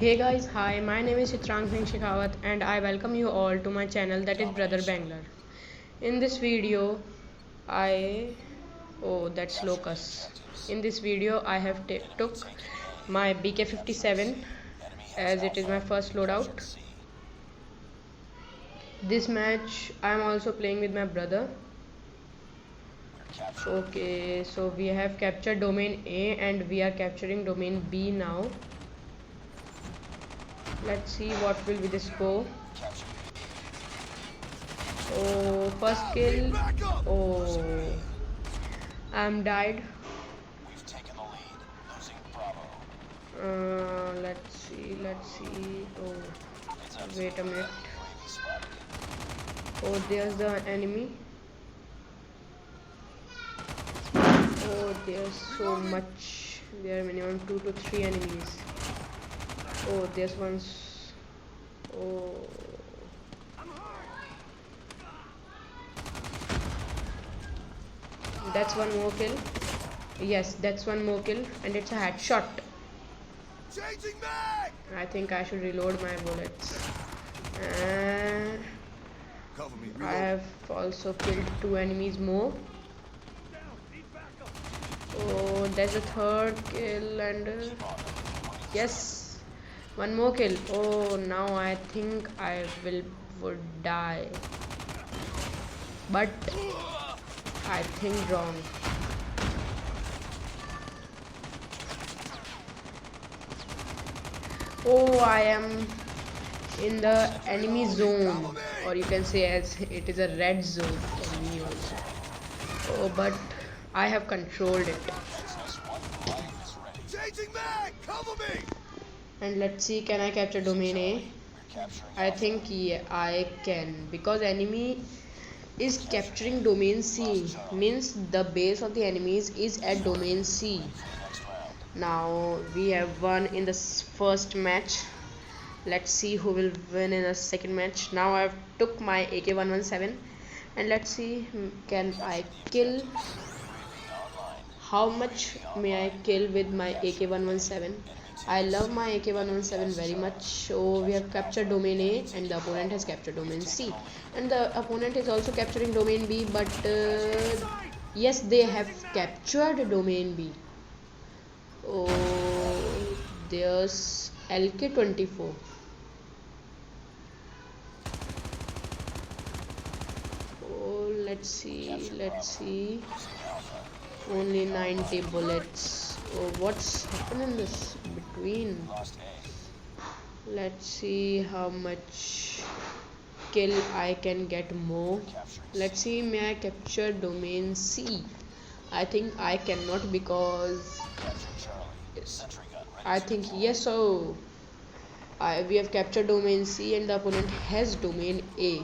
Hey guys, hi, my name is Chitrang Singh Shekhawat and I welcome you all to my channel that is Brother Bangler. In this video, I. Oh, that's Locus. In this video, I have took my BK-57 as it is my first loadout. This match, I am also playing with my brother. Okay, so we have captured domain A and we are capturing domain B now. Let's see what will be the score. Oh, first kill. Oh, I'm died. Let's see. Let's see. Oh, wait a minute. Oh, there's the enemy. Oh, there's so much. There are minimum 2 to 3 enemies. Oh, there's one. Oh, that's one more kill. Yes, that's one more kill, and it's a headshot. I think I should reload my bullets. I have also killed 2 enemies more. Oh, there's a third kill and yes, one more kill. Oh, now I think I would die, but I think wrong. Oh, I am in the enemy zone, or you can say as it is a red zone for me also. Oh, but I have controlled it. And let's see, can I capture domain A? I think yeah, I can, because enemy is capturing domain C, means the base of the enemies is at domain C. Now we have won in the first match. Let's see who will win in the second match. Now I've took my AK-117 and let's see, can I kill, how much may I kill with my AK-117. I love my AK-117 very much. So we have captured domain A and the opponent has captured domain C, and the opponent is also capturing domain B, but yes, they have captured domain B. Oh, there's LK-24. Oh, let's see. Only 90 bullets. Oh, what's happening this between? Let's see how much kill I can get more. Let's see, may I capture domain C? I think I cannot, because I think yes. So we have captured domain C and the opponent has domain A.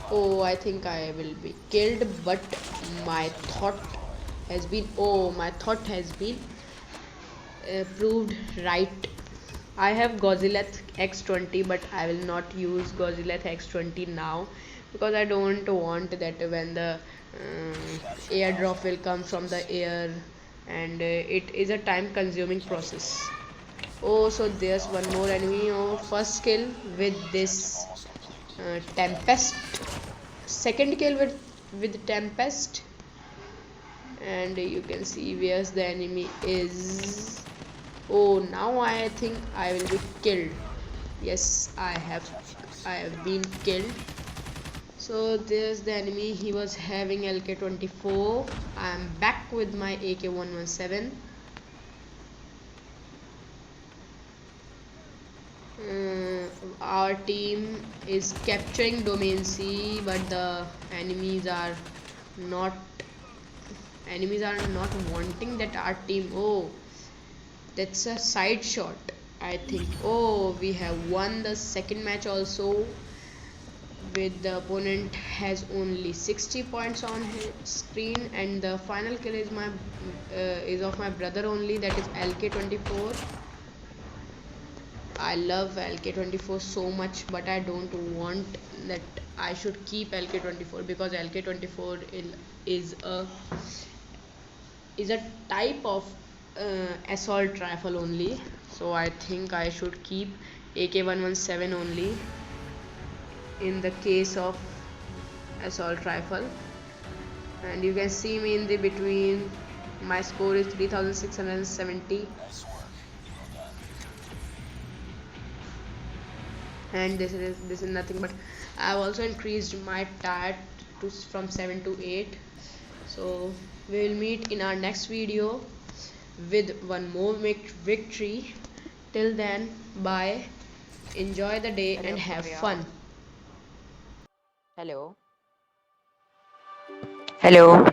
Oh, I think I will be killed, but my thought has been proved right. I have Gozileth X20, but I will not use Gozileth X20 now, because I don't want that when the airdrop will come from the air, and it is a time consuming process. Oh, so there's one more enemy. Oh, first kill with this Tempest, second kill with Tempest, and you can see where's the enemy is. Oh, now I think I will be killed. Yes, I have been killed. So there's the enemy. He was having LK-24. I am back with my AK-117. Our team is capturing domain C, but the not enemies are not wanting that our team. Oh, that's a side shot, I think. Oh, we have won the second match also, with the opponent has only 60 points on his screen, and the final kill is of my brother only, that is LK-24. I love LK-24 so much, but I don't want that I should keep LK-24, because LK-24 is a type of assault rifle only, so I think I should keep AK-117 only in the case of assault rifle. And you can see me in the between. My score is 3670, and this is nothing but I've also increased my tat to from 7 to 8. So we will meet in our next video with one more victory. Till then, bye, enjoy the day and Hello, have Bhavya. fun. Hello. Hello.